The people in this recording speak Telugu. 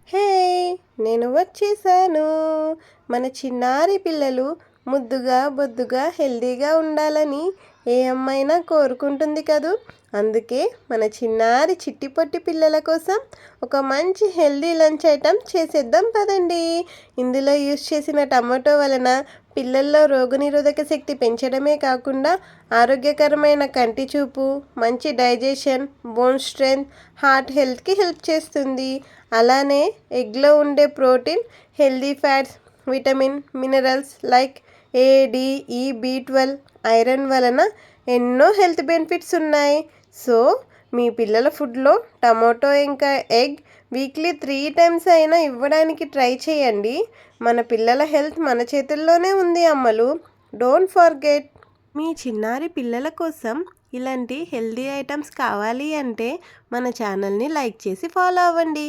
హే! నేను వచ్చేసాను. మన చిన్నారి పిల్లలు ముద్దుగా, బొద్దుగా, హెల్తీగా ఉండాలని ఏ అమ్మైనా కోరుకుంటుంది కదూ! అందుకే మన చిన్నారి చిట్టి పొట్టి పిల్లల కోసం ఒక మంచి హెల్తీ లంచ్ ఐటెమ్ చేసేద్దాం పదండి. ఇందులో యూజ్ చేసిన టమాటో వలన పిల్లల్లో రోగనిరోధక శక్తి పెంచడమే కాకుండా ఆరోగ్యకరమైన కంటి చూపు, మంచి డైజెషన్, బోన్ స్ట్రెంగ్త్, హార్ట్ హెల్త్కి హెల్ప్ చేస్తుంది. అలానే ఎగ్లో ఉండే protein, healthy fats, vitamin, minerals like A, D, E, బి12, ఐరన్ వలన ఎన్నో హెల్త్ బెనిఫిట్స్ ఉన్నాయి. సో మీ పిల్లల ఫుడ్లో టమాటో ఇంకా ఎగ్ వీక్లీ 3 టైమ్స్ అయినా ఇవ్వడానికి ట్రై చేయండి. మన పిల్లల హెల్త్ మన చేతుల్లోనే ఉంది అమ్మలు. Don't forget. మీ చిన్నారి పిల్లల కోసం ఇలాంటి హెల్తీ ఐటమ్స్ కావాలి అంటే మన ఛానల్ని లైక్ చేసి ఫాలో అవ్వండి.